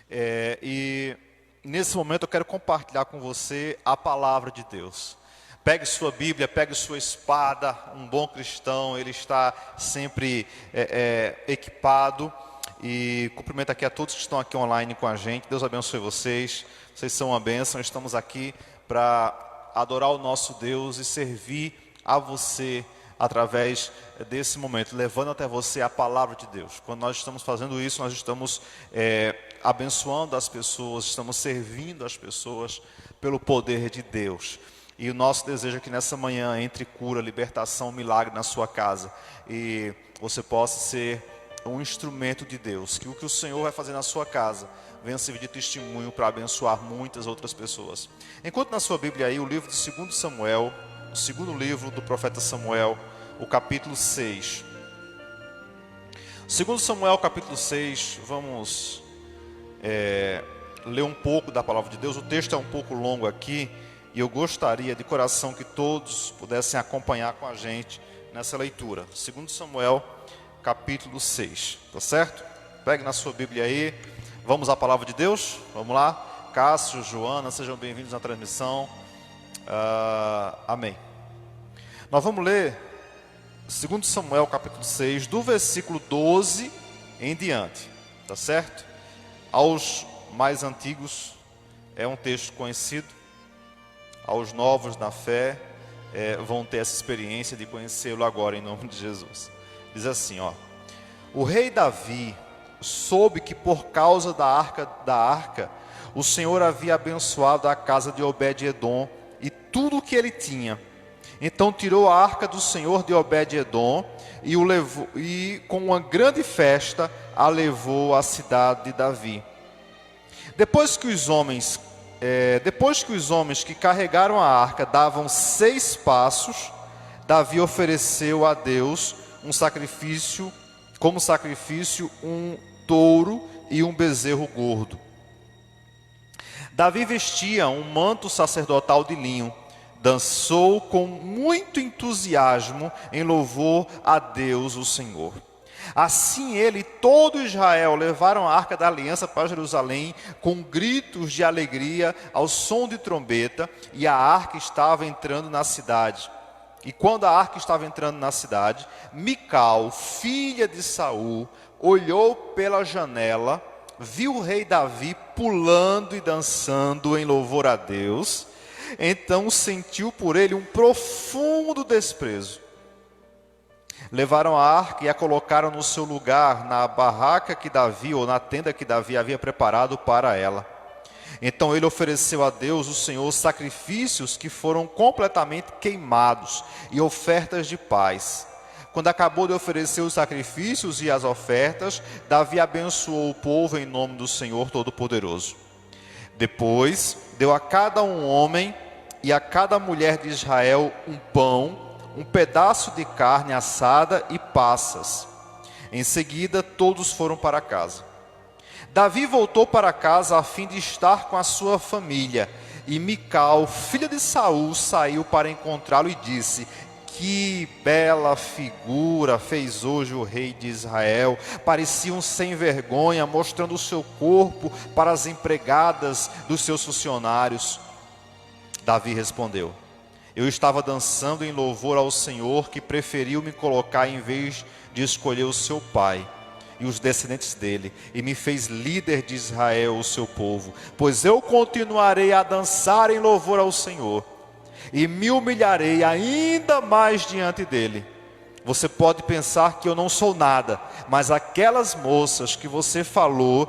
E nesse momento eu quero compartilhar com você a palavra de Deus. Pegue sua Bíblia, pegue sua espada. Um bom cristão, ele está sempre equipado. E cumprimento aqui a todos que estão aqui online com a gente. Deus abençoe vocês. Vocês são uma bênção. Estamos aqui para adorar o nosso Deus e servir a você através desse momento, levando até você a palavra de Deus. Quando nós estamos fazendo isso, nós estamos abençoando as pessoas, estamos servindo as pessoas pelo poder de Deus. E o nosso desejo é que nessa manhã entre cura, libertação, milagre na sua casa. E você possa ser um instrumento de Deus. Que o que o Senhor vai fazer na sua casa venha servir de testemunho para abençoar muitas outras pessoas. Enquanto na sua Bíblia aí, o livro de 2 Samuel, o segundo livro do profeta Samuel, o capítulo 6. 2 Samuel, capítulo 6, vamos ler um pouco da palavra de Deus. O texto é um pouco longo aqui, e eu gostaria de coração que todos pudessem acompanhar com a gente nessa leitura. 2 Samuel, capítulo 6, tá certo? Pegue na sua Bíblia aí, vamos à palavra de Deus, vamos lá. Cássio, Joana, sejam bem-vindos na transmissão. Amém. Nós vamos ler 2 Samuel, capítulo 6, do versículo 12 em diante, tá certo? Aos mais antigos, é um texto conhecido. Aos novos na fé, vão ter essa experiência de conhecê-lo agora, em nome de Jesus. Diz assim, ó: o rei Davi soube que por causa da arca, o Senhor havia abençoado a casa de Obed-edom e tudo o que ele tinha. Então tirou a arca do Senhor de Obed-edom e o levou, e com uma grande festa a levou à cidade de Davi. Depois que os homens que carregaram a arca davam 6 passos, Davi ofereceu a Deus como sacrifício, um touro e um bezerro gordo. Davi vestia um manto sacerdotal de linho, dançou com muito entusiasmo em louvor a Deus, o Senhor. Assim ele e todo Israel levaram a arca da aliança para Jerusalém com gritos de alegria ao som de trombeta, e a arca estava entrando na cidade. E quando a arca estava entrando na cidade, Mical, filha de Saul, olhou pela janela, viu o rei Davi pulando e dançando em louvor a Deus. Então sentiu por ele um profundo desprezo. Levaram a arca e a colocaram no seu lugar, na barraca que Davi, ou na tenda que Davi havia preparado para ela. Então ele ofereceu a Deus, o Senhor, sacrifícios que foram completamente queimados e ofertas de paz. Quando acabou de oferecer os sacrifícios e as ofertas, Davi abençoou o povo em nome do Senhor Todo-Poderoso. Depois deu a cada um homem e a cada mulher de Israel um pão, um pedaço de carne assada e passas. Em seguida, todos foram para casa. Davi voltou para casa a fim de estar com a sua família. E Mical, filha de Saul, saiu para encontrá-lo e disse: que bela figura fez hoje o rei de Israel. Parecia um sem vergonha, mostrando o seu corpo para as empregadas dos seus funcionários. Davi respondeu: eu estava dançando em louvor ao Senhor, que preferiu me colocar em vez de escolher o seu pai e os descendentes dele, e me fez líder de Israel, o seu povo. Pois eu continuarei a dançar em louvor ao Senhor, e me humilharei ainda mais diante dele. Você pode pensar que eu não sou nada, mas aquelas moças que você falou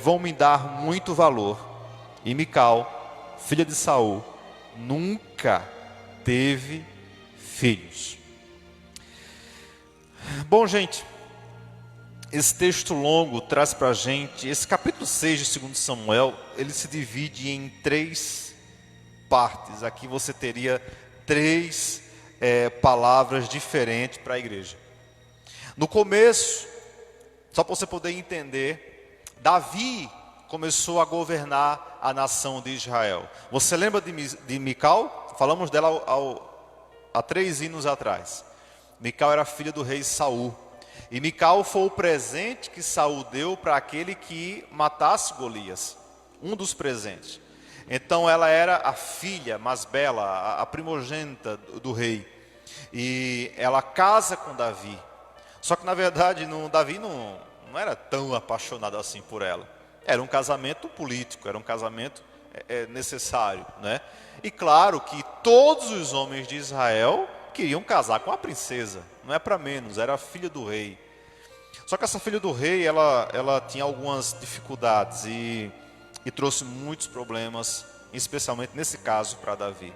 vão me dar muito valor. E Mical, filha de Saul, nunca teve filhos. Bom, gente, esse texto longo traz para a gente, esse capítulo 6 de 2 Samuel, ele se divide em 3 partes. Aqui você teria 3 palavras diferentes para a igreja. No começo, só para você poder entender, Davi começou a governar a nação de Israel. Você lembra de Mical? Falamos dela há 3 hinos atrás. Mical era filha do rei Saul. E Mical foi o presente que Saul deu para aquele que matasse Golias. Um dos presentes. Então ela era a filha mais bela, a primogênita do rei. E ela casa com Davi. Só que na verdade Davi não era tão apaixonado assim por ela. Era um casamento político, era um casamento necessário, né? E claro que todos os homens de Israel queriam casar com a princesa. Não é para menos, era a filha do rei. Só que essa filha do rei, ela tinha algumas dificuldades e trouxe muitos problemas, especialmente nesse caso para Davi.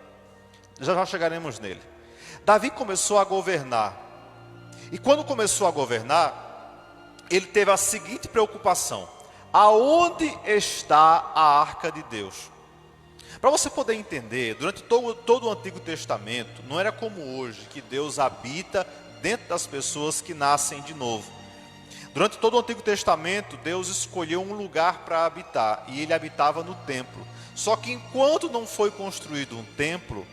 Já chegaremos nele. Davi começou a governar. E quando começou a governar, ele teve a seguinte preocupação: aonde está a arca de Deus? Para você poder entender, durante todo o Antigo Testamento, não era como hoje, que Deus habita dentro das pessoas que nascem de novo. Durante todo o Antigo Testamento, Deus escolheu um lugar para habitar, e ele habitava no templo. Só que enquanto não foi construído um templo,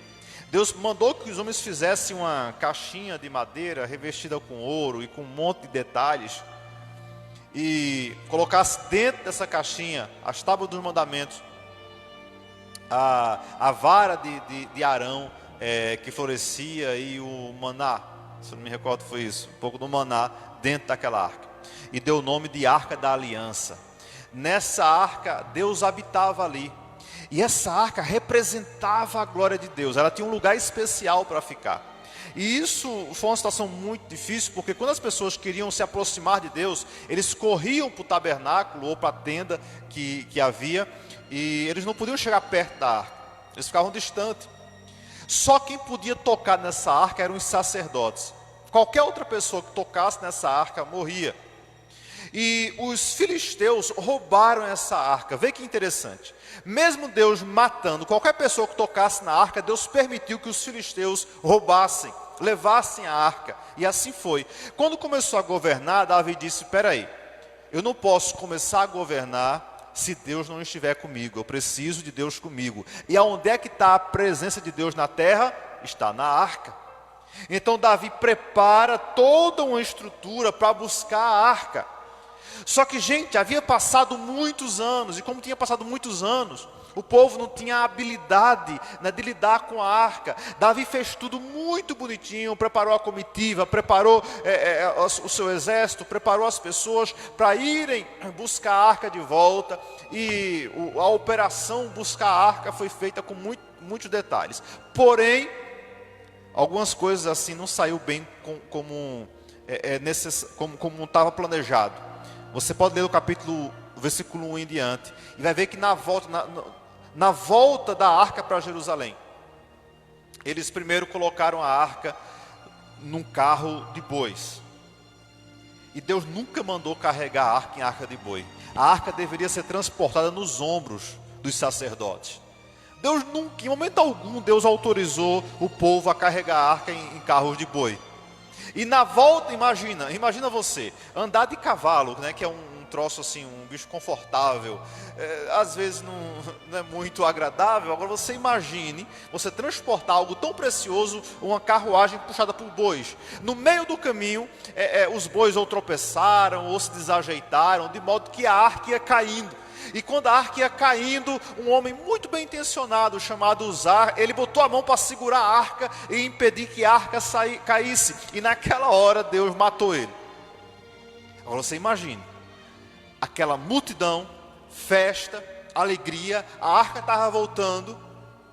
Deus mandou que os homens fizessem uma caixinha de madeira revestida com ouro e com um monte de detalhes, e colocasse dentro dessa caixinha as tábuas dos mandamentos, a vara de Arão que florescia e o maná, se eu não me recordo foi isso, um pouco do maná dentro daquela arca. E deu o nome de Arca da Aliança. Nessa arca, Deus habitava ali. E essa arca representava a glória de Deus. Ela tinha um lugar especial para ficar. E isso foi uma situação muito difícil, porque quando as pessoas queriam se aproximar de Deus, eles corriam para o tabernáculo ou para a tenda que havia, e eles não podiam chegar perto da arca. Eles ficavam distantes. Só quem podia tocar nessa arca eram os sacerdotes. Qualquer outra pessoa que tocasse nessa arca morria. E os filisteus roubaram essa arca. Vê que interessante. Mesmo Deus matando qualquer pessoa que tocasse na arca, Deus permitiu que os filisteus roubassem, levassem a arca. E assim foi. Quando começou a governar, Davi disse: espera aí, eu não posso começar a governar se Deus não estiver comigo. Eu preciso de Deus comigo. E aonde é que está a presença de Deus na terra? Está na arca. Então Davi prepara toda uma estrutura para buscar a arca. Só que, gente, havia passado muitos anos, e como tinha passado muitos anos, o povo não tinha a habilidade, né, de lidar com a arca. Davi fez tudo muito bonitinho, preparou a comitiva, preparou o seu exército, preparou as pessoas para irem buscar a arca de volta, e a operação buscar a arca foi feita com muitos detalhes. Porém, algumas coisas assim não saiu bem como estava planejado. Você pode ler o versículo 1 em diante, e vai ver que na volta da arca para Jerusalém, eles primeiro colocaram a arca num carro de bois. E Deus nunca mandou carregar a arca em arca de boi. A arca deveria ser transportada nos ombros dos sacerdotes. Deus nunca, em momento algum, Deus autorizou o povo a carregar a arca em carros de boi. E na volta, imagina você, andar de cavalo, né, que é um troço assim, um bicho confortável, às vezes não é muito agradável. Agora você imagine, você transportar algo tão precioso, uma carruagem puxada por bois. No meio do caminho, os bois ou tropeçaram, ou se desajeitaram, de modo que a arca ia caindo. E quando a arca ia caindo, um homem muito bem intencionado, chamado Uzar, ele botou a mão para segurar a arca e impedir que a arca caísse. E naquela hora Deus matou ele. Agora você imagine, aquela multidão, festa, alegria, a arca estava voltando,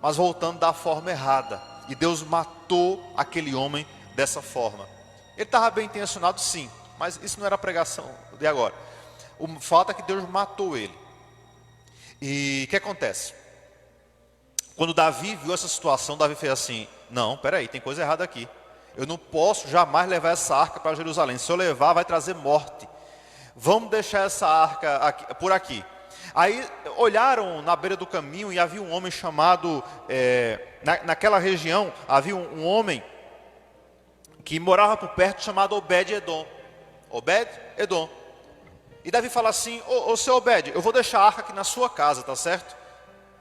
mas voltando da forma errada. E Deus matou aquele homem dessa forma. Ele estava bem intencionado, sim, mas isso não era a pregação de agora. O fato é que Deus matou ele. E o que acontece? Quando Davi viu essa situação, Davi fez assim: não, peraí, tem coisa errada aqui. Eu não posso jamais levar essa arca para Jerusalém. Se eu levar, vai trazer morte. Vamos deixar essa arca por aqui. Aí olharam na beira do caminho e havia um homem chamado, naquela região, havia um homem que morava por perto, chamado Obed-Edom. Obed-Edom. E Davi fala assim: ô seu Obed, eu vou deixar a arca aqui na sua casa, tá certo?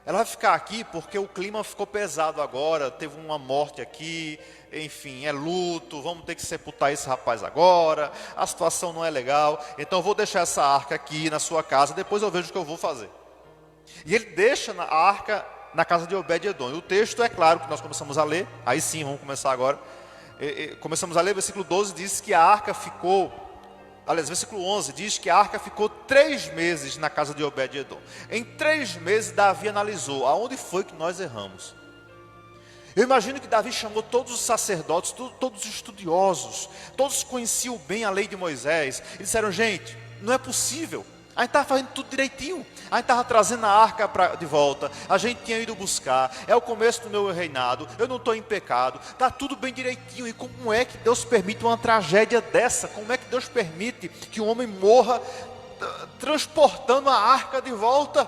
ela vai ficar aqui porque o clima ficou pesado agora, teve uma morte aqui, enfim, é luto, vamos ter que sepultar esse rapaz agora, a situação não é legal, então eu vou deixar essa arca aqui na sua casa, depois eu vejo o que eu vou fazer. E ele deixa a arca na casa de Obed-edom. E o texto é claro que nós começamos a ler, aí sim, vamos começar agora. Começamos a ler, versículo 12 diz que a arca ficou, aliás, versículo 11 diz que a arca ficou 3 meses na casa de Obed-edom. Em 3 meses Davi analisou, aonde foi que nós erramos? Eu imagino que Davi chamou todos os sacerdotes, todos os estudiosos, todos conheciam bem a lei de Moisés, e disseram, gente, não é possível, a gente estava fazendo tudo direitinho, a gente estava trazendo a arca de volta, a gente tinha ido buscar, é o começo do meu reinado, eu não estou em pecado, está tudo bem direitinho. E como é que Deus permite uma tragédia dessa? Como é que Deus permite que um homem morra transportando a arca de volta?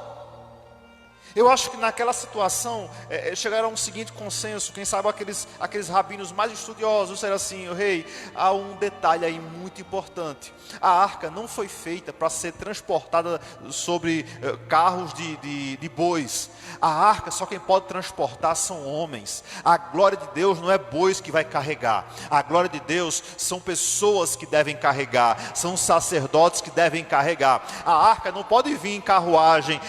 Eu acho que naquela situação chegaram a um seguinte consenso, quem sabe aqueles rabinos mais estudiosos disseram assim, rei, há um detalhe aí muito importante. A arca não foi feita para ser transportada sobre carros de bois. A arca só quem pode transportar são homens. A glória de Deus não é bois que vai carregar. A glória de Deus são pessoas que devem carregar, são sacerdotes que devem carregar. A arca não pode vir em carruagem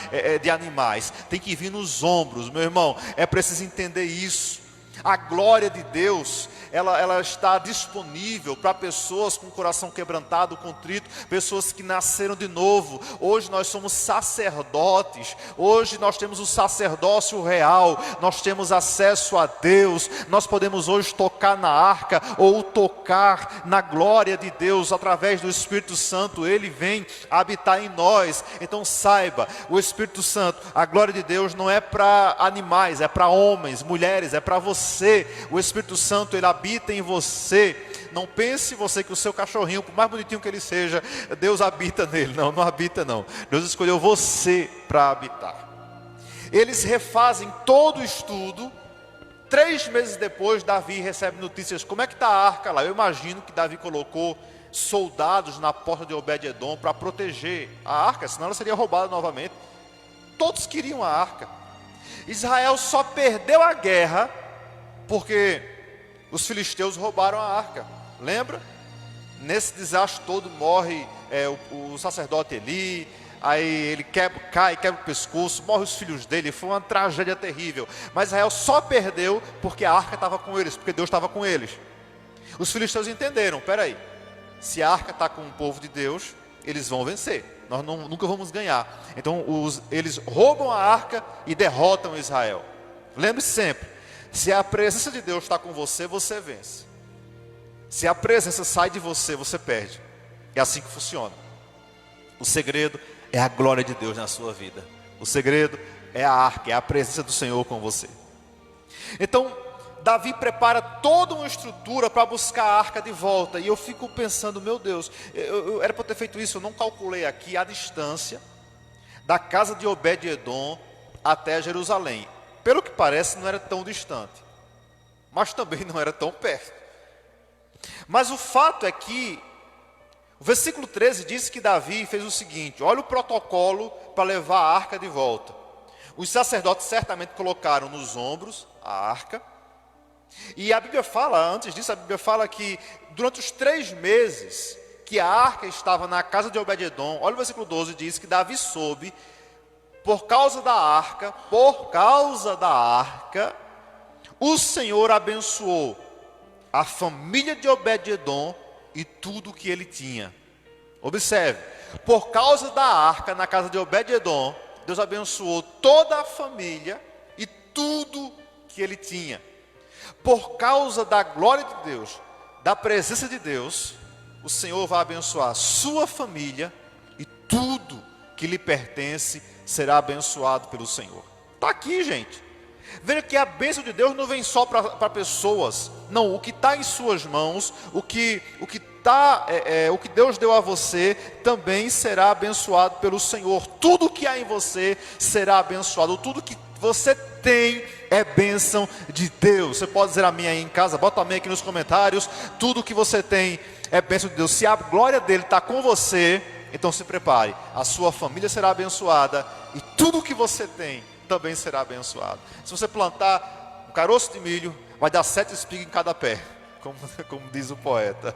de animais, tem que vir nos ombros, meu irmão, é preciso entender isso. A glória de Deus, ela está disponível para pessoas com o coração quebrantado, contrito, pessoas que nasceram de novo. Hoje nós somos sacerdotes, hoje nós temos o sacerdócio real, nós temos acesso a Deus, nós podemos hoje tocar na arca, ou tocar na glória de Deus, através do Espírito Santo, Ele vem habitar em nós. Então saiba, o Espírito Santo, a glória de Deus não é para animais, é para homens, mulheres, é para você. O Espírito Santo, Ele habita em você. Não pense você que o seu cachorrinho, por mais bonitinho que ele seja, Deus habita nele. Não, não habita não. Deus escolheu você para habitar. Eles refazem todo o estudo. 3 meses depois, Davi recebe notícias. Como é que está a arca lá? Eu imagino que Davi colocou soldados na porta de Obed-edom para proteger a arca, senão ela seria roubada novamente. Todos queriam a arca. Israel só perdeu a guerra porque os filisteus roubaram a arca. Lembra? Nesse desastre todo morre o sacerdote Eli. Aí ele cai, quebra o pescoço, morre os filhos dele. Foi uma tragédia terrível. Mas Israel só perdeu porque a arca estava com eles, porque Deus estava com eles. Os filisteus entenderam, peraí, se a arca está com o povo de Deus, eles vão vencer, nós nunca vamos ganhar. Então eles roubam a arca e derrotam Israel. Lembre-se sempre, se a presença de Deus está com você, você vence. Se a presença sai de você, você perde. É assim que funciona. O segredo é a glória de Deus na sua vida. O segredo é a arca, é a presença do Senhor com você. Então, Davi prepara toda uma estrutura para buscar a arca de volta. E eu fico pensando, meu Deus, eu era para ter feito isso, eu não calculei aqui a distância da casa de Obed-edom até Jerusalém. Pelo que parece, não era tão distante, mas também não era tão perto. Mas o fato é que o versículo 13 diz que Davi fez o seguinte: olha o protocolo para levar a arca de volta. Os sacerdotes certamente colocaram nos ombros a arca. E a Bíblia fala, antes disso, a Bíblia fala que durante os 3 meses que a arca estava na casa de Obed-edom, olha o versículo 12, diz que Davi soube, por causa da arca, o Senhor abençoou a família de Obed-edom e tudo o que ele tinha. Observe, por causa da arca na casa de Obed-edom, Deus abençoou toda a família e tudo que ele tinha. Por causa da glória de Deus, da presença de Deus, o Senhor vai abençoar a sua família e tudo que lhe pertence será abençoado pelo Senhor. Está aqui, gente. Veja que a bênção de Deus não vem só para pessoas. Não, o que está em suas mãos, o que Deus deu a você, também será abençoado pelo Senhor. Tudo que há em você será abençoado. Tudo que você tem é bênção de Deus. Você pode dizer amém aí em casa, bota amém aqui nos comentários. Tudo que você tem é bênção de Deus. Se a glória dele está com você, então se prepare, a sua família será abençoada e tudo que você tem também será abençoado. Se você plantar um caroço de milho, vai dar 7 espigas em cada pé, como diz o poeta.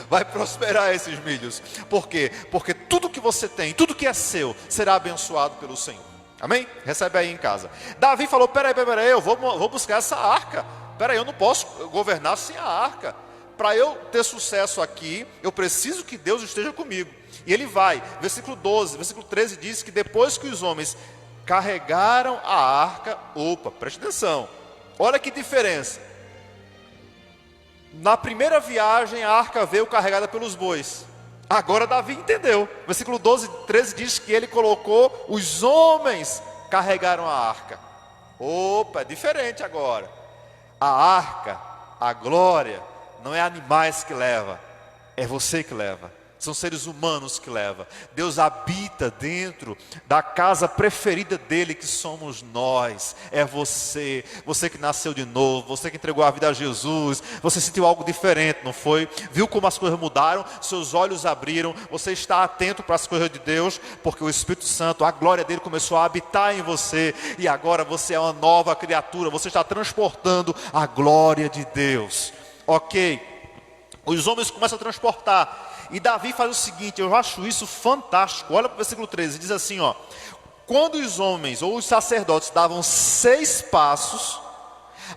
Vai prosperar esses milhos. Por quê? Porque tudo que você tem, tudo que é seu, será abençoado pelo Senhor. Amém? Recebe aí em casa. Davi falou, peraí, eu vou buscar essa arca. Peraí, eu não posso governar sem a arca. Para eu ter sucesso aqui, eu preciso que Deus esteja comigo. E ele vai, versículo 12, versículo 13 diz que depois que os homens carregaram a arca, opa, preste atenção, olha que diferença. Na primeira viagem a arca veio carregada pelos bois. Agora Davi entendeu. Versículo 12, 13 diz que ele colocou, os homens carregaram a arca. Opa, é diferente agora. A arca, a glória, não é animais que leva, é você que leva. São seres humanos que leva. Deus habita dentro da casa preferida dele, que somos nós. É você, você que nasceu de novo, você que entregou a vida a Jesus. Você sentiu algo diferente, não foi? Viu como as coisas mudaram? Seus olhos abriram. Você está atento para as coisas de Deus, porque o Espírito Santo, a glória dele começou a habitar em você. E agora você é uma nova criatura. Você está transportando a glória de Deus. Ok? Os homens começam a transportar. E Davi faz o seguinte, eu acho isso fantástico. Olha para o versículo 13, diz assim, ó: quando os homens ou os sacerdotes davam 6 passos,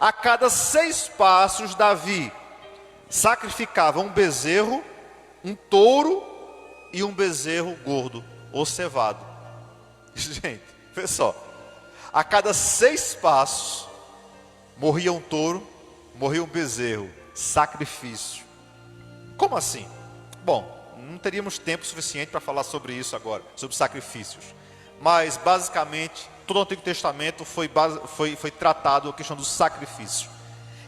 a cada 6 passos Davi sacrificava um bezerro, um touro e um bezerro gordo ou cevado. Gente, vê só, a cada 6 passos morria um touro, morria um bezerro, sacrifício. Como assim? Bom, não teríamos tempo suficiente para falar sobre isso agora, sobre sacrifícios. Mas, basicamente, todo o Antigo Testamento foi tratado a questão do sacrifício.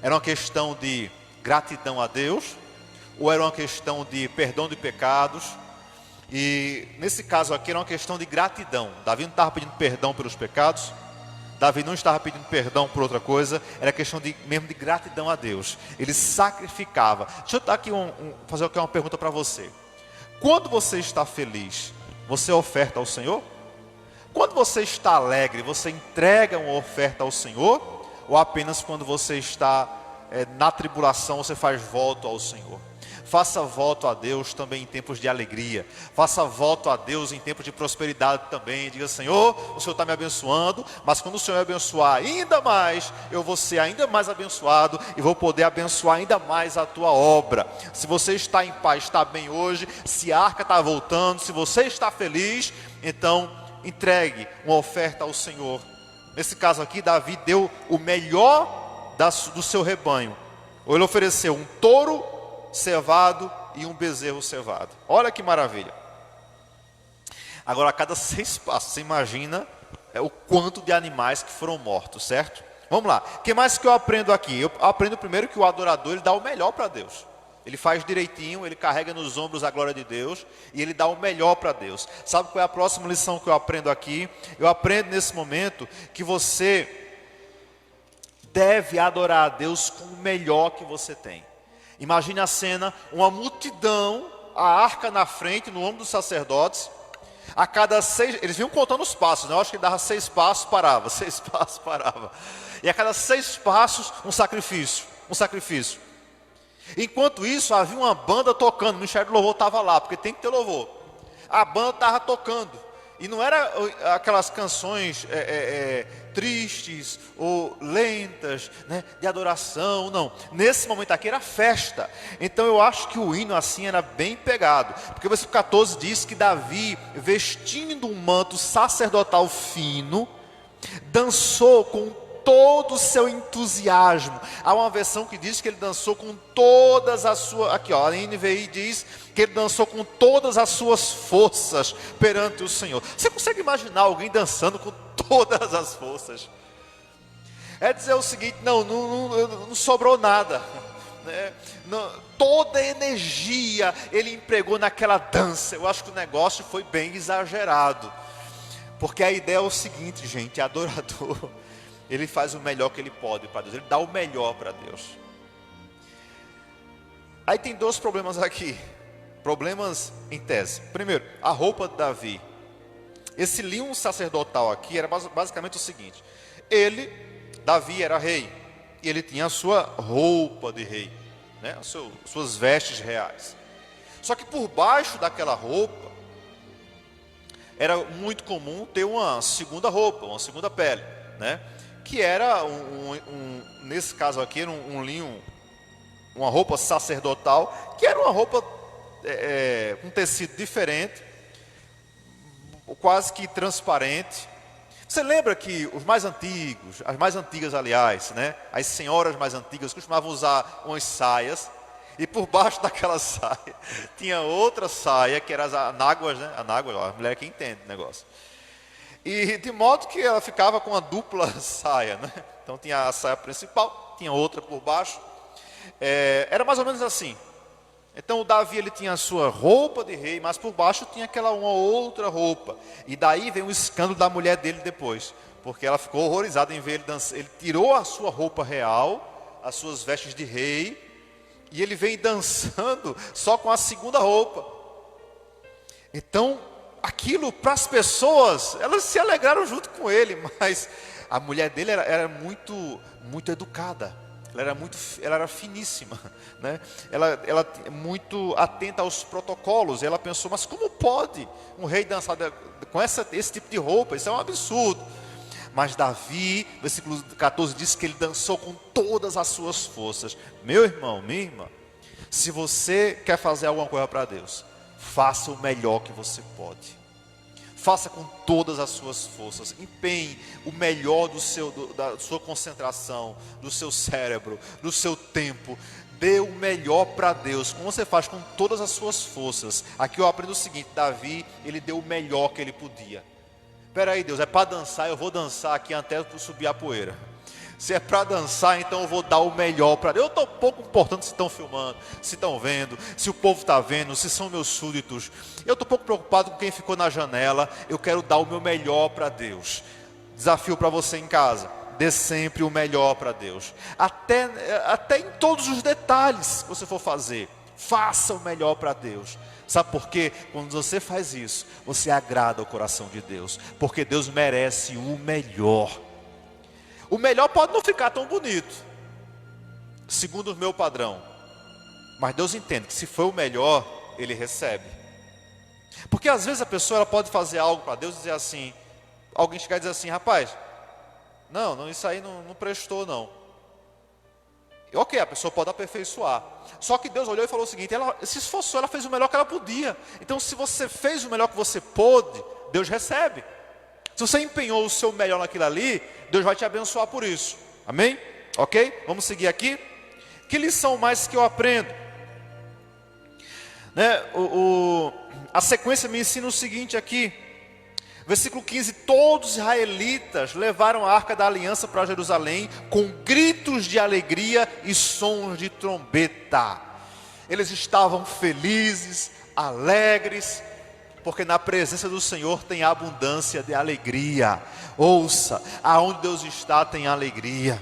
Era uma questão de gratidão a Deus, ou era uma questão de perdão de pecados. E, nesse caso aqui, era uma questão de gratidão. Davi não estava pedindo perdão pelos pecados. Davi não estava pedindo perdão por outra coisa, era questão mesmo de gratidão a Deus. Ele sacrificava. Deixa eu dar aqui fazer aqui uma pergunta para você. Quando você está feliz, você oferta ao Senhor? Quando você está alegre, você entrega uma oferta ao Senhor? Ou apenas quando você está na tribulação, você faz voto ao Senhor? Faça voto a Deus também em tempos de alegria. Faça voto a Deus em tempos de prosperidade também. Diga, Senhor, o Senhor está me abençoando, mas quando o Senhor me abençoar ainda mais, eu vou ser ainda mais abençoado e vou poder abençoar ainda mais a tua obra. Se você está em paz, está bem hoje, se a arca está voltando, se você está feliz, então entregue uma oferta ao Senhor. Nesse caso aqui, Davi deu o melhor do seu rebanho. Ele ofereceu um touro cevado e um bezerro cevado. Olha que maravilha. Agora, a cada 6 passos, você imagina o quanto de animais que foram mortos, certo? Vamos lá, o que mais que eu aprendo aqui? Eu aprendo primeiro que o adorador, ele dá o melhor para Deus. Ele faz direitinho, ele carrega nos ombros a glória de Deus e ele dá o melhor para Deus. Sabe qual é a próxima lição que eu aprendo aqui? Eu aprendo nesse momento que você deve adorar a Deus com o melhor que você tem. Imagine a cena, uma multidão, a arca na frente, no ombro dos sacerdotes. A cada 6, eles vinham contando os passos, né? Eu acho que dava 6 passos, parava, 6 passos, parava. E a cada 6 passos, um sacrifício. Enquanto isso, havia uma banda tocando, o Ministério do Louvor estava lá, porque tem que ter louvor. A banda estava tocando. E não era aquelas canções tristes ou lentas, né, de adoração, não. Nesse momento aqui era festa. Então eu acho que o hino assim era bem pegado. Porque o versículo 14 diz que Davi, vestindo um manto sacerdotal fino, dançou com todo o seu entusiasmo. Há uma versão que diz que ele dançou com todas as suas... Aqui ó, a NVI diz que ele dançou com todas as suas forças perante o Senhor. Você consegue imaginar alguém dançando com todas as forças? É dizer o seguinte, não sobrou nada, né? Toda a energia ele empregou naquela dança. Eu acho que o negócio foi bem exagerado. Porque a ideia é o seguinte, gente, adorador, ele faz o melhor que ele pode para Deus, ele dá o melhor para Deus. Aí tem 2 problemas aqui, problemas em tese. Primeiro, a roupa de Davi Esse linho sacerdotal aqui era basicamente o seguinte: Davi era rei, e ele tinha a sua roupa de rei, né? Suas vestes reais. Só que por baixo daquela roupa, era muito comum ter uma segunda roupa, uma segunda pele, né? Que era, nesse caso aqui, era um linho, uma roupa sacerdotal, que era uma roupa com tecido diferente, quase que transparente. Você lembra que os mais antigos, as mais antigas aliás, né? As senhoras mais antigas costumavam usar umas saias, e por baixo daquela saia tinha outra saia, que era as anáguas, né? Anáguas, a mulher que entende o negócio. E de modo que ela ficava com uma dupla saia, né? Então tinha a saia principal, tinha outra por baixo. Era mais ou menos assim. Então o Davi, ele tinha a sua roupa de rei, mas por baixo tinha aquela uma outra roupa. E daí vem o escândalo da mulher dele depois, porque ela ficou horrorizada em ver ele dançar. Ele tirou a sua roupa real, as suas vestes de rei, e ele vem dançando só com a segunda roupa. Então, aquilo para as pessoas, elas se alegraram junto com ele, mas a mulher dele era muito, muito educada. Ela era finíssima, né? Ela muito atenta aos protocolos. Ela pensou: mas como pode um rei dançar com esse tipo de roupa? Isso é um absurdo. Mas Davi, versículo 14, diz que ele dançou com todas as suas forças. Meu irmão, minha irmã, se você quer fazer alguma coisa para Deus, faça o melhor que você pode. Faça com todas as suas forças. Empenhe o melhor da sua concentração, do seu cérebro, do seu tempo. Dê o melhor para Deus. Como você faz com todas as suas forças. Aqui eu aprendo o seguinte: Davi, ele deu o melhor que ele podia. Espera aí, Deus, é para dançar, eu vou dançar aqui até subir a poeira. Se é para dançar, então eu vou dar o melhor para Deus. Eu estou pouco importando se estão filmando, se estão vendo, se o povo está vendo, se são meus súditos. Eu estou pouco preocupado com quem ficou na janela. Eu quero dar o meu melhor para Deus. Desafio para você em casa: dê sempre o melhor para Deus. Até em todos os detalhes que você for fazer, faça o melhor para Deus. Sabe por quê? Quando você faz isso, você agrada o coração de Deus, porque Deus merece o melhor. O melhor pode não ficar tão bonito, segundo o meu padrão, mas Deus entende que se for o melhor, Ele recebe. Porque às vezes a pessoa ela pode fazer algo para Deus e dizer assim, alguém chegar e dizer assim: rapaz, não, isso aí não prestou não. E ok, a pessoa pode aperfeiçoar. Só que Deus olhou e falou o seguinte: ela se esforçou, ela fez o melhor que ela podia. Então se você fez o melhor que você pôde, Deus recebe. Se você empenhou o seu melhor naquilo ali, Deus vai te abençoar por isso. Amém? Ok? Vamos seguir aqui. Que lição mais que eu aprendo? Né? A sequência me ensina o seguinte aqui. Versículo 15: todos os israelitas levaram a arca da aliança para Jerusalém com gritos de alegria e sons de trombeta. Eles estavam felizes, alegres, porque na presença do Senhor tem abundância de alegria. Ouça, aonde Deus está tem alegria.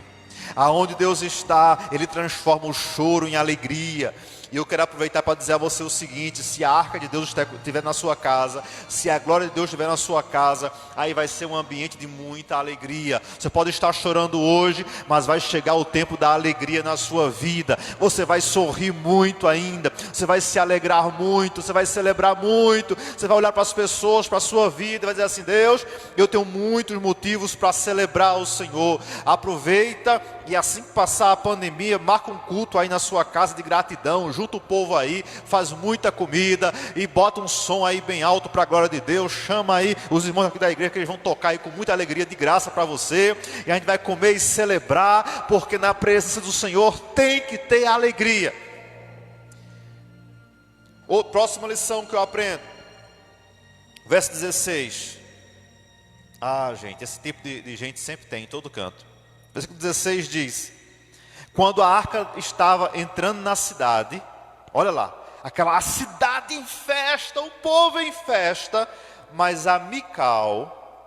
Aonde Deus está, Ele transforma o choro em alegria. E eu quero aproveitar para dizer a você o seguinte: se a arca de Deus estiver na sua casa, se a glória de Deus estiver na sua casa, aí vai ser um ambiente de muita alegria. Você pode estar chorando hoje, mas vai chegar o tempo da alegria na sua vida. Você vai sorrir muito ainda, você vai se alegrar muito, você vai celebrar muito. Você vai olhar para as pessoas, para a sua vida e vai dizer assim: Deus, eu tenho muitos motivos para celebrar o Senhor. Aproveita e assim que passar a pandemia, marca um culto aí na sua casa de gratidão. Junta o povo aí, faz muita comida e bota um som aí bem alto para a glória de Deus. Chama aí os irmãos aqui da igreja, que eles vão tocar aí com muita alegria, de graça para você. E a gente vai comer e celebrar, porque na presença do Senhor tem que ter alegria. Próxima lição que eu aprendo, verso 16. Gente, esse tipo de gente sempre tem em todo canto. Versículo 16 diz: quando a arca estava entrando na cidade, olha lá, a cidade em festa, o povo em festa, mas a Mical,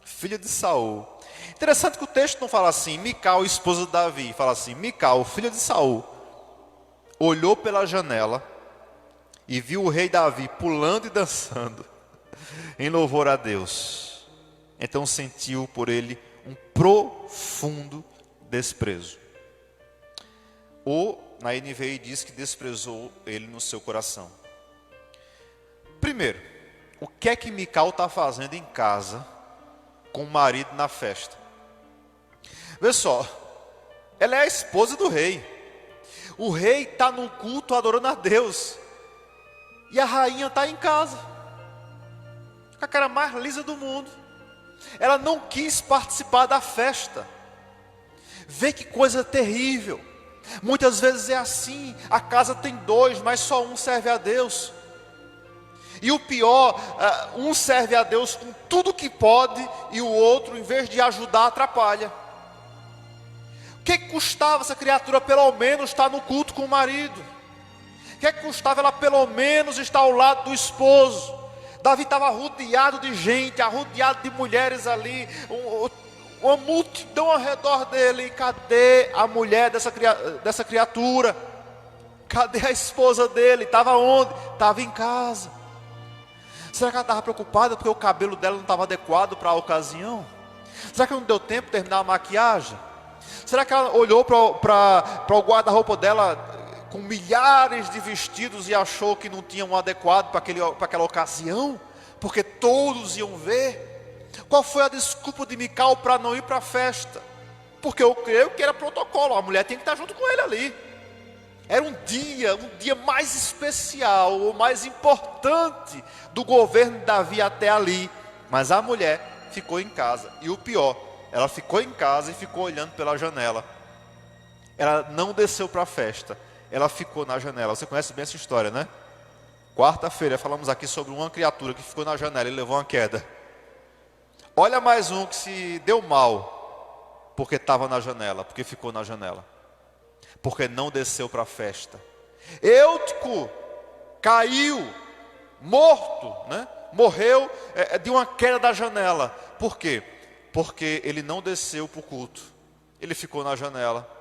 filha de Saul. Interessante que o texto não fala assim, Mical, esposa de Davi, fala assim, Mical, filha de Saul, olhou pela janela e viu o rei Davi pulando e dançando. em louvor a Deus. Então sentiu por ele um profundo desprezo. Ou, na NVI diz que desprezou ele no seu coração. Primeiro, o que é que Mical está fazendo em casa com o marido na festa? Vê só, ela é a esposa do rei. O rei está no culto adorando a Deus. E a rainha está em casa, com a cara mais lisa do mundo. Ela não quis participar da festa. Vê que coisa terrível. Muitas vezes é assim, a casa tem dois, mas só um serve a Deus. E o pior, um serve a Deus com tudo que pode, e o outro, em vez de ajudar, atrapalha. O que custava essa criatura pelo menos estar no culto com o marido? O que custava ela pelo menos estar ao lado do esposo? Davi estava rodeado de gente, rodeado de mulheres ali, uma multidão ao redor dele. E cadê a mulher dessa criatura? Cadê a esposa dele? Estava onde? Estava em casa. Será que ela estava preocupada porque o cabelo dela não estava adequado para a ocasião? Será que não deu tempo de terminar a maquiagem? Será que ela olhou para o guarda-roupa dela com milhares de vestidos e achou que não tinha um adequado para aquela ocasião? Porque todos iam ver. Qual foi a desculpa de Mical para não ir para a festa? Porque eu creio que era protocolo, a mulher tinha que estar junto com ele ali. Era um dia mais especial, o mais importante do governo de Davi até ali. Mas a mulher ficou em casa. E o pior, ela ficou em casa e ficou olhando pela janela. Ela não desceu para a festa, ela ficou na janela. Você conhece bem essa história, né? Quarta-feira falamos aqui sobre uma criatura que ficou na janela e levou uma queda. Olha mais um que se deu mal porque estava na janela, porque ficou na janela, porque não desceu para a festa. Eutico caiu, morto, né? Morreu de uma queda da janela. Por quê? Porque ele não desceu para o culto, ele ficou na janela.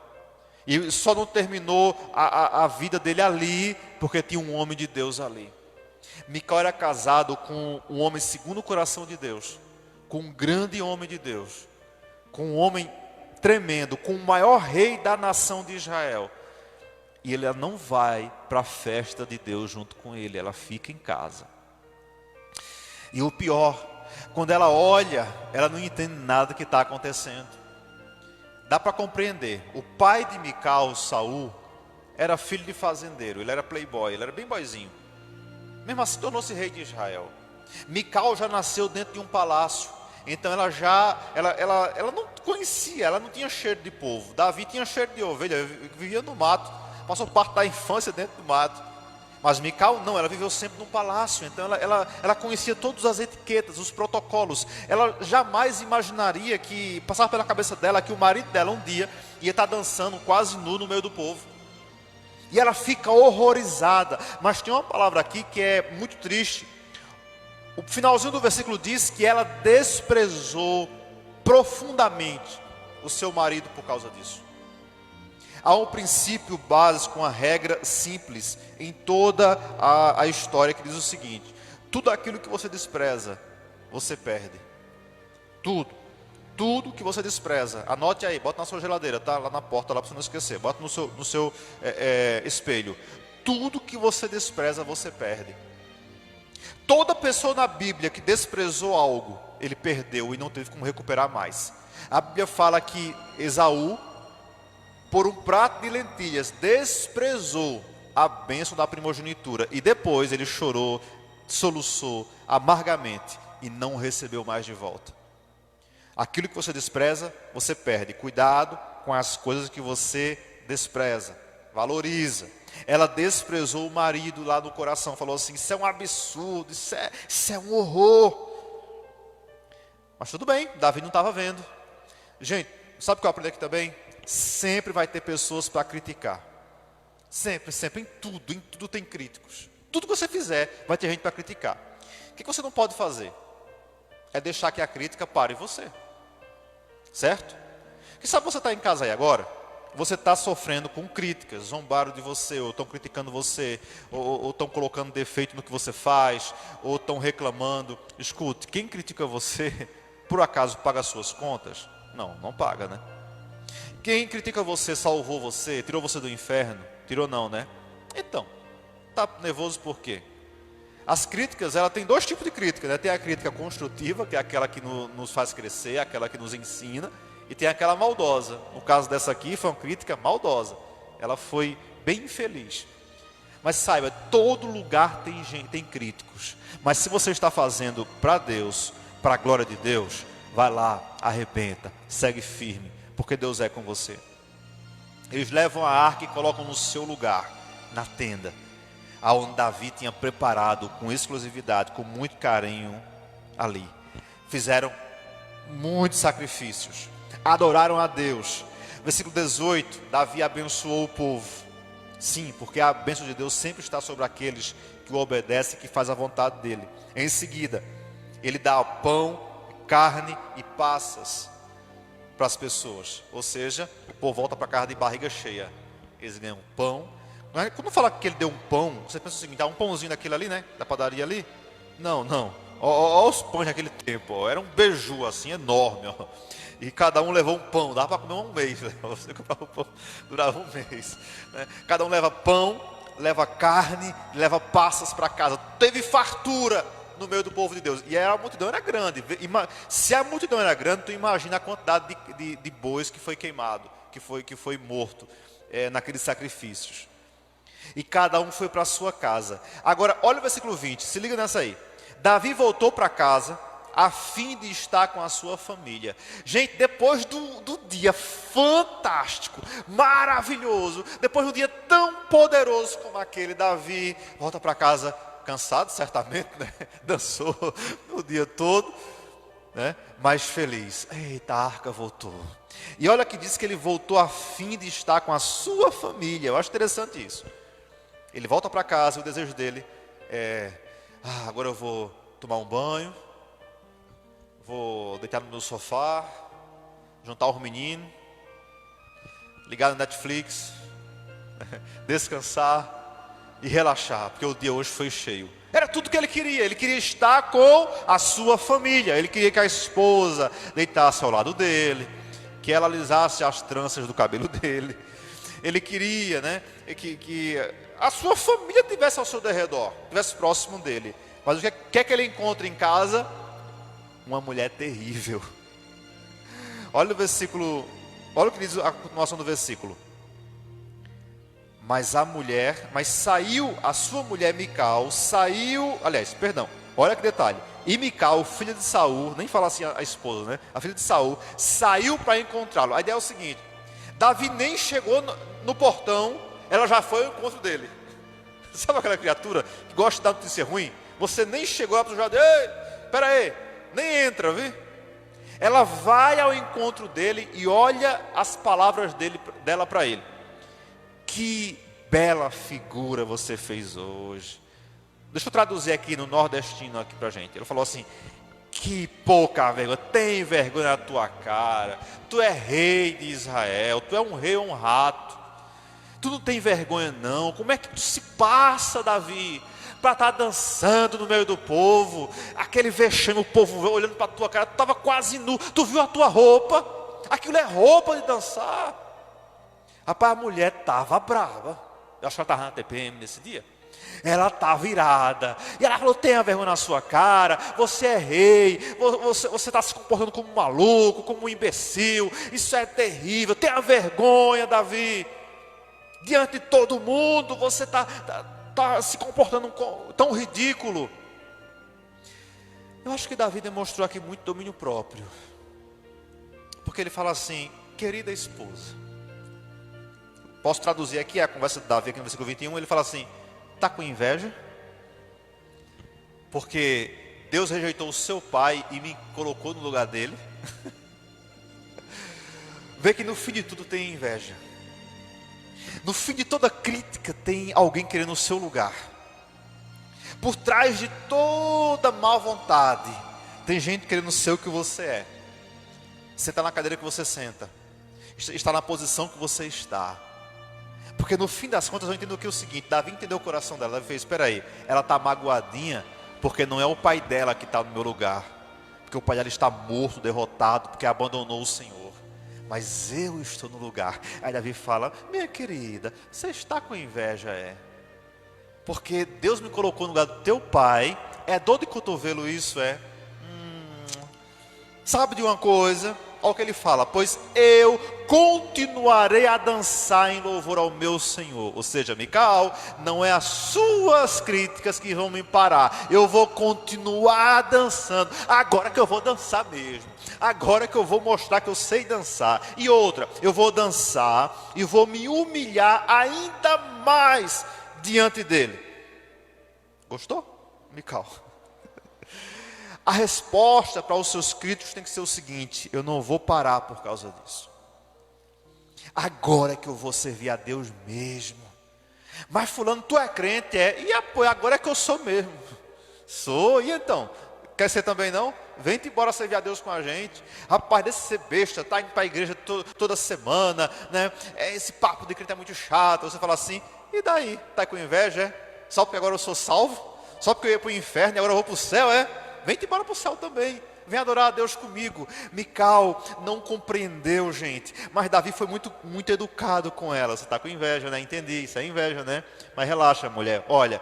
E só não terminou a vida dele ali, porque tinha um homem de Deus ali. Mical era casado com um homem segundo o coração de Deus, com um grande homem de Deus, com um homem tremendo, com o maior rei da nação de Israel. E ela não vai para a festa de Deus junto com ele, ela fica em casa. E o pior, quando ela olha, ela não entende nada que está acontecendo. Dá para compreender, o pai de Mical, Saul, era filho de fazendeiro, ele era playboy, ele era bem boyzinho. Mesmo assim tornou-se rei de Israel. Mical já nasceu dentro de um palácio, então ela não conhecia, ela não tinha cheiro de povo. Davi tinha cheiro de ovelha, vivia no mato, passou parte da infância dentro do mato. Mas Mical não, ela viveu sempre no palácio, então ela conhecia todas as etiquetas, os protocolos. Ela jamais imaginaria que, passava pela cabeça dela, que o marido dela um dia ia estar dançando quase nu no meio do povo. E ela fica horrorizada, mas tem uma palavra aqui que é muito triste. O finalzinho do versículo diz que ela desprezou profundamente o seu marido por causa disso. Há um princípio básico, uma regra simples em toda a história que diz o seguinte: tudo aquilo que você despreza, você perde. Tudo que você despreza, anote aí, bota na sua geladeira, tá? Lá na porta, lá para você não esquecer, bota no seu espelho. Tudo que você despreza, você perde. Toda pessoa na Bíblia que desprezou algo, ele perdeu e não teve como recuperar mais. A Bíblia fala que Esaú, por um prato de lentilhas, desprezou a bênção da primogenitura. E depois ele chorou, soluçou amargamente e não recebeu mais de volta. Aquilo que você despreza, você perde. Cuidado com as coisas que você despreza. Valoriza. Ela desprezou o marido lá no coração. Falou assim, isso é um absurdo, isso é um horror. Mas tudo bem, Davi não estava vendo. Gente, sabe o que eu aprendi aqui também? Sempre vai ter pessoas para criticar. Sempre, em tudo tem críticos. Tudo que você fizer, vai ter gente para criticar. O que você não pode fazer? É deixar que a crítica pare em você. Certo? Que sabe você está em casa aí agora? você está sofrendo com críticas, zombaram de você, ou estão criticando você, ou estão colocando defeito no que você faz, ou estão reclamando. Escute, quem critica você, por acaso paga as suas contas? Não, não paga, né? Quem critica você, salvou você, tirou você do inferno? Tirou não, né? Então, está nervoso por quê? As críticas, ela tem dois tipos de crítica, né? Tem a crítica construtiva, que é aquela que nos faz crescer, aquela que nos ensina, e tem aquela maldosa. No caso dessa aqui, foi uma crítica maldosa. Ela foi bem infeliz. Mas saiba, todo lugar tem gente, tem críticos. Mas se você está fazendo para Deus, para a glória de Deus, vai lá, arrebenta, segue firme, porque Deus é com você. Eles levam a arca e colocam no seu lugar, na tenda, aonde Davi tinha preparado com exclusividade, com muito carinho ali. Fizeram muitos sacrifícios, adoraram a Deus. Versículo 18, Davi abençoou o povo. Sim, porque a bênção de Deus sempre está sobre aqueles que o obedecem e que fazem a vontade dele. Em seguida, ele dá pão, carne e passas para as pessoas. Ou seja, o povo volta para casa de barriga cheia. Eles ganham pão. Quando fala que ele deu um pão, você pensa o seguinte, um pãozinho daquele ali, né? Da padaria ali? Não, não. Olha os pães daquele tempo, ó. Era um beiju assim, enorme, ó. E cada um levou um pão, dava para comer um mês, né? Você comprava o pão, durava um mês, né? Cada um leva pão, leva carne, leva passas para casa. Teve fartura no meio do povo de Deus. E a multidão era grande. Se a multidão era grande, tu imagina a quantidade de bois que foi queimado, que foi morto naqueles sacrifícios. E cada um foi para a sua casa. Agora, olha o versículo 20, se liga nessa aí. Davi voltou para casa a fim de estar com a sua família. Gente, depois do dia fantástico, maravilhoso, depois de um dia tão poderoso como aquele, Davi volta para casa cansado, certamente, né? Dançou o dia todo, né? Mas feliz. Eita, a arca voltou. E olha que diz que ele voltou a fim de estar com a sua família. Eu acho interessante isso. Ele volta para casa, o desejo dele é: agora eu vou tomar um banho, vou deitar no meu sofá, juntar os meninos, ligar no Netflix, descansar e relaxar, porque o dia hoje foi cheio. Era tudo que ele queria estar com a sua família, ele queria que a esposa deitasse ao lado dele, que ela alisasse as tranças do cabelo dele, ele queria, né, que a sua família estivesse ao seu derredor, estivesse próximo dele. Mas o que é que ele encontra em casa? Uma mulher terrível. Olha o versículo, olha o que diz a continuação do versículo. Mas saiu a sua mulher Mical, olha que detalhe. E Mical, filha de Saul, nem fala assim a esposa, né? A filha de Saul, saiu para encontrá-lo. A ideia é o seguinte: Davi nem chegou no portão, ela já foi ao encontro dele. Sabe aquela criatura que gosta de dar notícia ruim? Você nem chegou lá para o jardim, ei, espera aí, nem entra, viu? Ela vai ao encontro dele e olha as palavras dela para ele. Que bela figura você fez hoje. Deixa eu traduzir aqui no nordestino aqui para a gente. Ele falou assim: que pouca vergonha, tem vergonha na tua cara. Tu é rei de Israel, tu é um rei honrado. Tu não tem vergonha não. Como é que tu se passa, Davi, para estar dançando no meio do povo, aquele vexame, o povo olhando para a tua cara, tu estava quase nu, tu viu a tua roupa, aquilo é roupa de dançar. Rapaz, a mulher estava brava, eu acho que ela estava na TPM nesse dia, ela estava irada, e ela falou: tenha vergonha na sua cara, você é rei, você está se comportando como um maluco, como um imbecil, isso é terrível, tenha vergonha, Davi, diante de todo mundo, você está se comportando tão ridículo. Eu acho que Davi demonstrou aqui muito domínio próprio, porque ele fala assim: querida esposa. Posso traduzir aqui a conversa de Davi aqui no versículo 21. Ele fala assim: está com inveja? Porque Deus rejeitou o seu pai e me colocou no lugar dele. Vê que no fim de tudo tem inveja. No fim de toda crítica tem alguém querendo o seu lugar. Por trás de toda má vontade tem gente querendo ser o que você é. Senta na cadeira que você senta. está na posição que você está. Porque no fim das contas eu entendo que é o seguinte, Davi entendeu o coração dela. Davi fez, espera aí, ela está magoadinha porque não é o pai dela que está no meu lugar. Porque o pai dela está morto, derrotado, porque abandonou o Senhor. Mas eu estou no lugar. Aí Davi fala, minha querida, você está com inveja, é? Porque Deus me colocou no lugar do teu pai. É dor de cotovelo isso, é? Sabe de uma coisa? Olha o que ele fala, pois eu continuarei a dançar em louvor ao meu Senhor. Ou seja, Mical, não é as suas críticas que vão me parar. Eu vou continuar dançando. Agora que eu vou dançar mesmo. Agora que eu vou mostrar que eu sei dançar. E outra, eu vou dançar e vou me humilhar ainda mais diante dele. Gostou, Mical? A resposta para os seus críticos tem que ser o seguinte: eu não vou parar por causa disso. Agora é que eu vou servir a Deus mesmo. Mas fulano, tu é crente, é? E agora é que eu sou mesmo. Sou, e então? Quer ser também não? Vem-te embora servir a Deus com a gente. Rapaz, desse ser besta, tá indo para a igreja toda semana, né? Esse papo de crente é muito chato. Você fala assim, e daí? Tá com inveja, é? Só porque agora eu sou salvo? Só porque eu ia para o inferno e agora eu vou para o céu, é? Vem-te embora para o céu também. Vem adorar a Deus comigo. Mical não compreendeu, gente. Mas Davi foi muito educado com ela. Você está com inveja, né? Entendi, isso é inveja, né? Mas relaxa, mulher. Olha,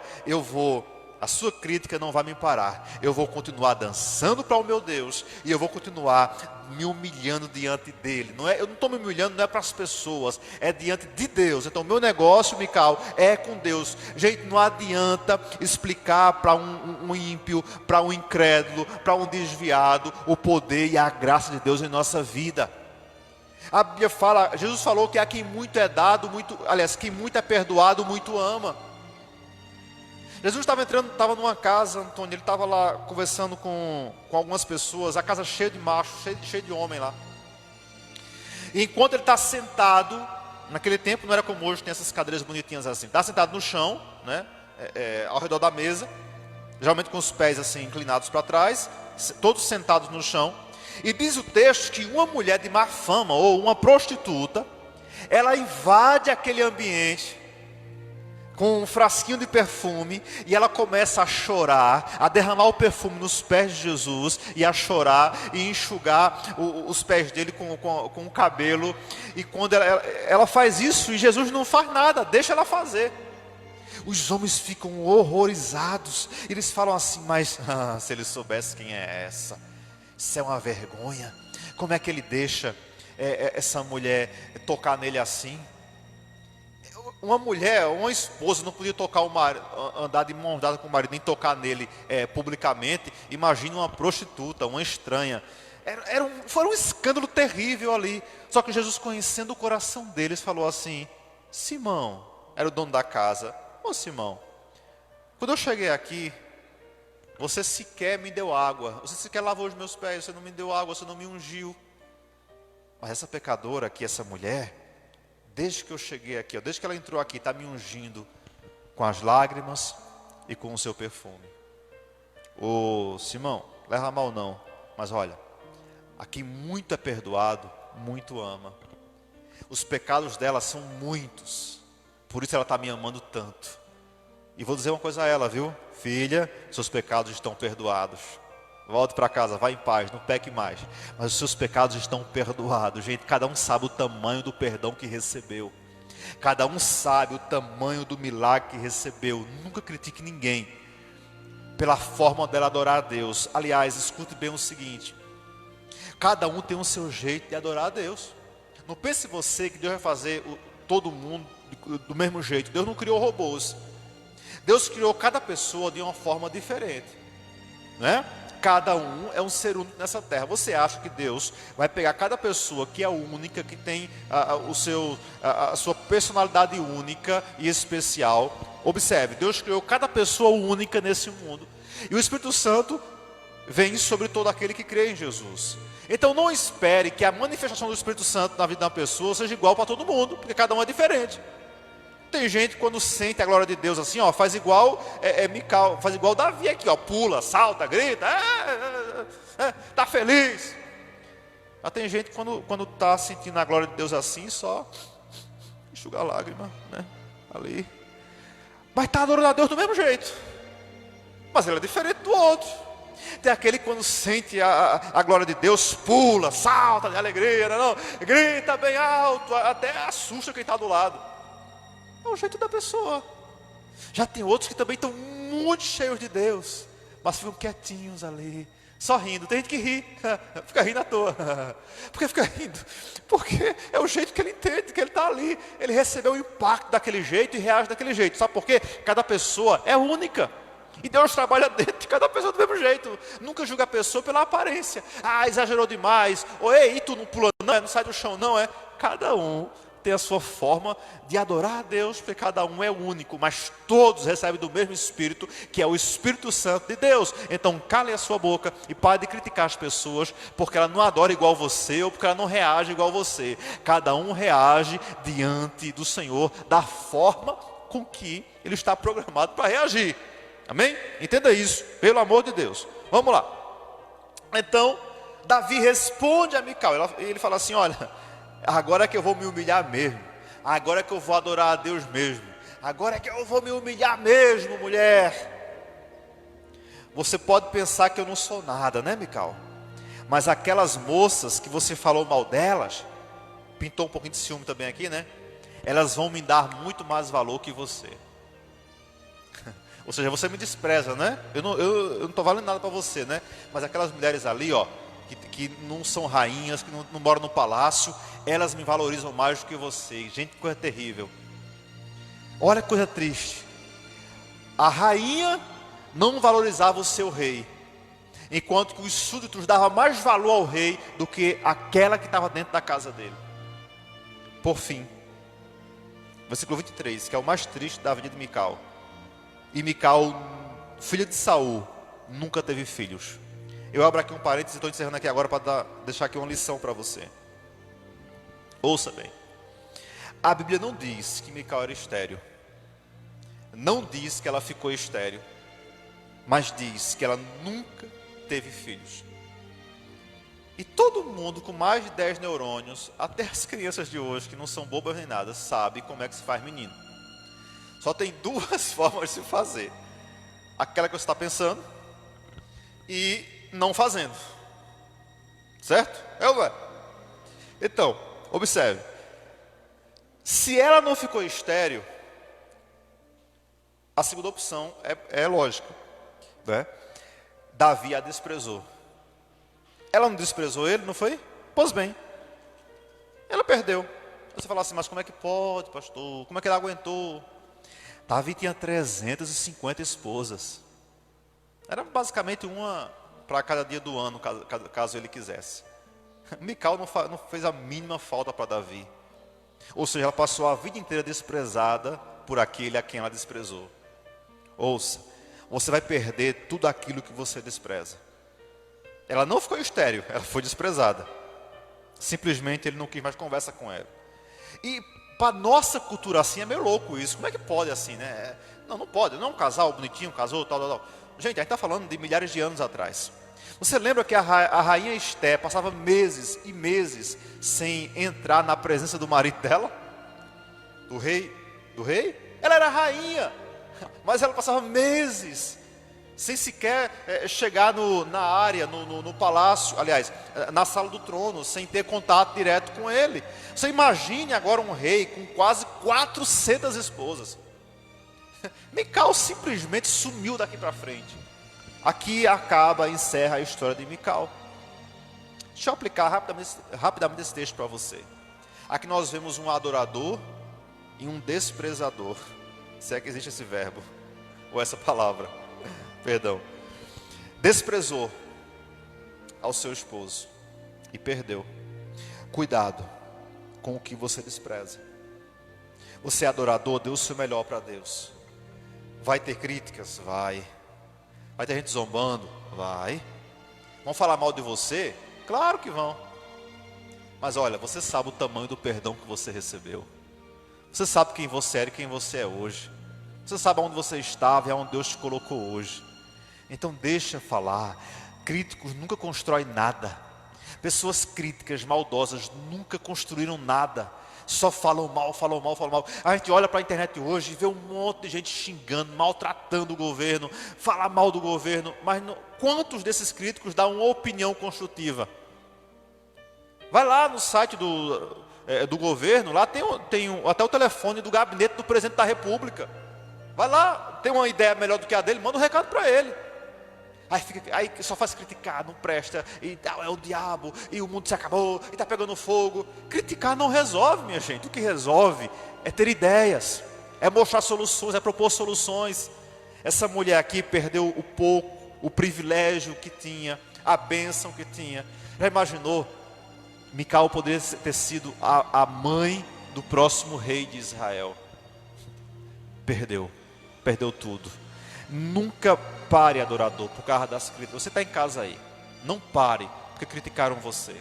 a sua crítica não vai me parar. Eu vou continuar dançando para o meu Deus. E eu vou continuar me humilhando diante dele. Eu não estou me humilhando, não é para as pessoas. É diante de Deus. Então o meu negócio, Mical, é com Deus. Gente, não adianta explicar para um ímpio, para um incrédulo, para um desviado, o poder e a graça de Deus em nossa vida. A Bíblia fala, Jesus falou que a quem muito é dado, quem muito é perdoado, muito ama. Jesus estava numa casa, Antônio, ele estava lá conversando com algumas pessoas, a casa cheia de machos, cheia de homem lá. E enquanto ele está sentado, naquele tempo não era como hoje, tem essas cadeiras bonitinhas assim, está sentado no chão, né, ao redor da mesa, geralmente com os pés assim inclinados para trás, todos sentados no chão. E diz o texto que uma mulher de má fama, ou uma prostituta, ela invade aquele ambiente, com um frasquinho de perfume, e ela começa a chorar, a derramar o perfume nos pés de Jesus, e a chorar, e enxugar os pés dele com o cabelo. E quando ela faz isso, e Jesus não faz nada, deixa ela fazer. Os homens ficam horrorizados, eles falam assim, mas se eles soubessem quem é essa, isso é uma vergonha. Como é que ele deixa essa mulher tocar nele assim? Uma mulher, uma esposa não podia andar de mão dada com o marido, nem tocar nele publicamente. Imagine uma prostituta, uma estranha. Foi um escândalo terrível ali. Só que Jesus, conhecendo o coração deles, falou assim: Simão, era o dono da casa, ô Simão, quando eu cheguei aqui, você sequer me deu água, você sequer lavou os meus pés, você não me deu água, você não me ungiu. Mas essa pecadora aqui, essa mulher, desde que eu cheguei aqui, desde que ela entrou aqui, está me ungindo com as lágrimas e com o seu perfume. Ô Simão, leva mal não, mas olha, aqui muito é perdoado, muito ama. Os pecados dela são muitos, por isso ela está me amando tanto. E vou dizer uma coisa a ela, viu? Filha, seus pecados estão perdoados. Volte para casa, vá em paz, não peque mais. Mas os seus pecados estão perdoados. Gente, cada um sabe o tamanho do perdão que recebeu. Cada um sabe o tamanho do milagre que recebeu. Nunca critique ninguém pela forma dela adorar a Deus. Aliás, escute bem o seguinte: cada um tem o seu jeito de adorar a Deus. Não pense você que Deus vai fazer todo mundo do mesmo jeito. Deus não criou robôs. Deus criou cada pessoa de uma forma diferente, né? Cada um é um ser único nessa terra. Você acha que Deus vai pegar cada pessoa que é única, que tem a sua personalidade única e especial? Observe, Deus criou cada pessoa única nesse mundo. E o Espírito Santo vem sobre todo aquele que crê em Jesus. Então não espere que a manifestação do Espírito Santo na vida de uma pessoa seja igual para todo mundo, porque cada um é diferente. Tem gente que quando sente a glória de Deus assim, ó, faz igual Mical, faz igual Davi aqui, ó, pula, salta, grita, tá feliz. Já tem gente que quando está sentindo a glória de Deus assim, só enxuga a lágrima, né? Ali. Mas está adorando a Deus do mesmo jeito. Mas ele é diferente do outro. Tem aquele que quando sente a glória de Deus, pula, salta de alegria, não, grita bem alto, até assusta quem está do lado. É o jeito da pessoa. Já tem outros que também estão muito cheios de Deus, mas ficam quietinhos ali, só rindo. Tem gente que ri, fica rindo à toa. Por que fica rindo? Porque é o jeito que ele entende, que ele está ali. Ele recebeu o impacto daquele jeito e reage daquele jeito. Sabe por quê? Cada pessoa é única. E Deus trabalha dentro de cada pessoa do mesmo jeito. Nunca julga a pessoa pela aparência. Ah, exagerou demais. Ou ei, tu não pula não sai do chão não, é. Cada um tem a sua forma de adorar a Deus, porque cada um é único, mas todos recebem do mesmo Espírito, que é o Espírito Santo de Deus. Então cale a sua boca e pare de criticar as pessoas, porque ela não adora igual você, ou porque ela não reage igual você. Cada um reage diante do Senhor, da forma com que ele está programado para reagir. Amém? Entenda isso, pelo amor de Deus. Vamos lá. Então, Davi responde a Mical. Ele fala assim, olha, agora é que eu vou me humilhar mesmo. Agora é que eu vou adorar a Deus mesmo. Agora é que eu vou me humilhar mesmo, mulher. Você pode pensar que eu não sou nada, né, Mical? Mas aquelas moças que você falou mal delas, pintou um pouquinho de ciúme também aqui, né? Elas vão me dar muito mais valor que você. Ou seja, você me despreza, né? Eu não estou valendo nada para você, né? Mas aquelas mulheres ali, ó, que não são rainhas, que não moram no palácio, elas me valorizam mais do que você. Gente, que coisa terrível. Olha que coisa triste. A rainha não valorizava o seu rei, enquanto que os súditos davam mais valor ao rei do que aquela que estava dentro da casa dele. Por fim, versículo 23, que é o mais triste da vida de Mical. E Mical, filha de Saul, nunca teve filhos. Eu abro aqui um parênteses e estou encerrando aqui agora para deixar aqui uma lição para você. Ouça bem. A Bíblia não diz que Mical era estéril. Não diz que ela ficou estéril. Mas diz que ela nunca teve filhos. E todo mundo com mais de 10 neurônios, até as crianças de hoje, que não são bobas nem nada, sabe como é que se faz menino. Só tem duas formas de se fazer. Aquela que você está pensando e não fazendo. Certo? É ou não é? Então, observe. Se ela não ficou estéril, a segunda opção é lógica, né? Davi a desprezou. Ela não desprezou ele, não foi? Pois bem, ela perdeu. Você fala assim, mas como é que pode, pastor? Como é que ele aguentou? Davi tinha 350 esposas. Era basicamente uma para cada dia do ano, caso ele quisesse. Mical não fez a mínima falta para Davi. Ou seja, ela passou a vida inteira desprezada por aquele a quem ela desprezou. Ouça, você vai perder tudo aquilo que você despreza. Ela não ficou estéril, ela foi desprezada. Simplesmente ele não quis mais conversa com ela. E para nossa cultura assim é meio louco isso. Como é que pode assim, né? Não pode. Não é um casal bonitinho, casou, tal. Gente, a gente está falando de milhares de anos atrás. Você lembra que a rainha Esté passava meses e meses sem entrar na presença do marido dela? Do rei? Ela era rainha, mas ela passava meses sem sequer chegar na área, no palácio, aliás, na sala do trono, sem ter contato direto com ele. Você imagine agora um rei com quase 400 esposas. Mical simplesmente sumiu daqui para frente. Aqui encerra a história de Mical. Deixa eu aplicar rapidamente esse texto para você. Aqui nós vemos um adorador e um desprezador. Se é que existe esse verbo, ou essa palavra. Perdão. Desprezou ao seu esposo e perdeu. Cuidado com o que você despreza. Você é adorador, dê o seu melhor para Deus. Vai ter críticas? Vai. Vai ter gente zombando? Vai. Vão falar mal de você? Claro que vão. Mas olha, você sabe o tamanho do perdão que você recebeu. Você sabe quem você era e quem você é hoje. Você sabe aonde você estava e aonde Deus te colocou hoje. Então deixa falar. Críticos nunca constroem nada. Pessoas críticas, maldosas, nunca construíram nada. Só falam mal, falam mal, falam mal. A gente olha para a internet hoje e vê um monte de gente xingando, maltratando o governo, fala mal do governo. Mas quantos desses críticos dão uma opinião construtiva? Vai lá no site do governo, lá tem até o telefone do gabinete do presidente da República. Vai lá, tem uma ideia melhor do que a dele, manda um recado para ele. Aí só faz criticar, não presta, e tal, é o diabo, e o mundo se acabou, e está pegando fogo. Criticar não resolve, minha gente. O que resolve é ter ideias, é mostrar soluções, é propor soluções. Essa mulher aqui perdeu o pouco, o privilégio que tinha, a bênção que tinha. Já imaginou? Mical poderia ter sido a mãe do próximo rei de Israel. Perdeu tudo. Nunca pare, adorador, por causa das críticas. Você está em casa aí, não pare, porque criticaram você.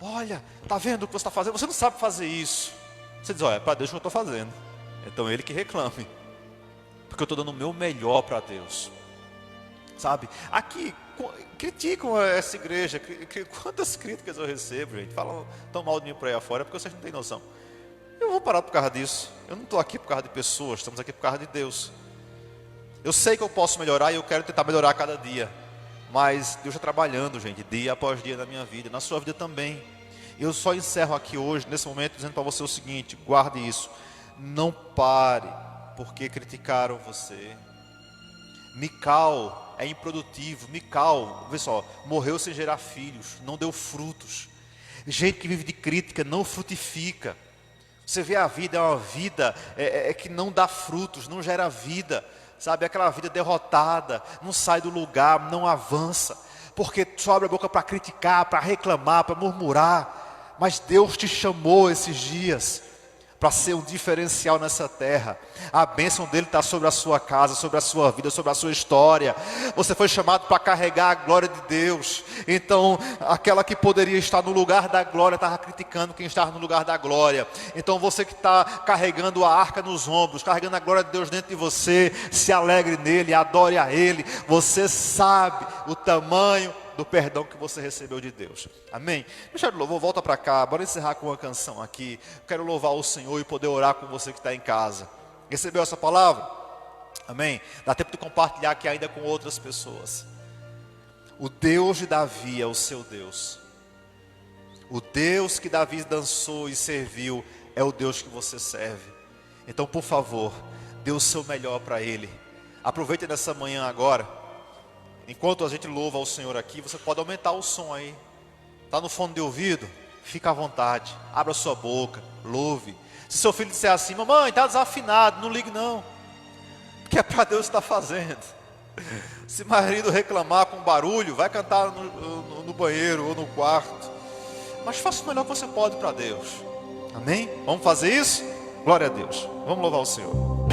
Olha, está vendo o que você está fazendo? Você não sabe fazer isso. Você diz, olha, é para Deus que eu estou fazendo. Então ele que reclame, porque eu estou dando o meu melhor para Deus. Sabe, aqui, criticam essa igreja. Quantas críticas eu recebo, gente? Falam tão mal de mim por aí afora, porque vocês não têm noção. Eu vou parar por causa disso. Eu não estou aqui por causa de pessoas, estamos aqui por causa de Deus. Eu sei que eu posso melhorar e eu quero tentar melhorar a cada dia. Mas Deus está trabalhando, gente, dia após dia na minha vida, na sua vida também. Eu só encerro aqui hoje, nesse momento, dizendo para você o seguinte: guarde isso. Não pare, porque criticaram você. Mical é improdutivo. Mical, vê só, morreu sem gerar filhos, não deu frutos. Gente que vive de crítica não frutifica. Você vê a vida, é uma vida que não dá frutos, não gera vida. Sabe, aquela vida derrotada, não sai do lugar, não avança, porque só abre a boca para criticar, para reclamar, para murmurar. Mas Deus te chamou esses dias para ser um diferencial nessa terra. A bênção dele está sobre a sua casa, sobre a sua vida, sobre a sua história. Você foi chamado para carregar a glória de Deus. Então, aquela que poderia estar no lugar da glória estava criticando quem estava no lugar da glória. Então, você que está carregando a arca nos ombros, carregando a glória de Deus dentro de você, se alegre nele, adore a ele. Você sabe o tamanho do perdão que você recebeu de Deus. Amém? Deixa de louvor, volta para cá. Bora encerrar com uma canção aqui. Quero louvar o Senhor e poder orar com você que está em casa. Recebeu essa palavra? Amém? Dá tempo de compartilhar aqui ainda com outras pessoas. O Deus de Davi é o seu Deus. O Deus que Davi dançou e serviu é o Deus que você serve. Então, por favor, dê o seu melhor para Ele. Aproveite nessa manhã agora. Enquanto a gente louva ao Senhor aqui, você pode aumentar o som aí. Está no fone de ouvido? Fica à vontade. Abra sua boca, louve. Se seu filho disser assim: mamãe, está desafinado, não ligue não. Porque é para Deus estar fazendo. Se marido reclamar com barulho, vai cantar no banheiro ou no quarto. Mas faça o melhor que você pode para Deus. Amém? Vamos fazer isso? Glória a Deus. Vamos louvar o Senhor.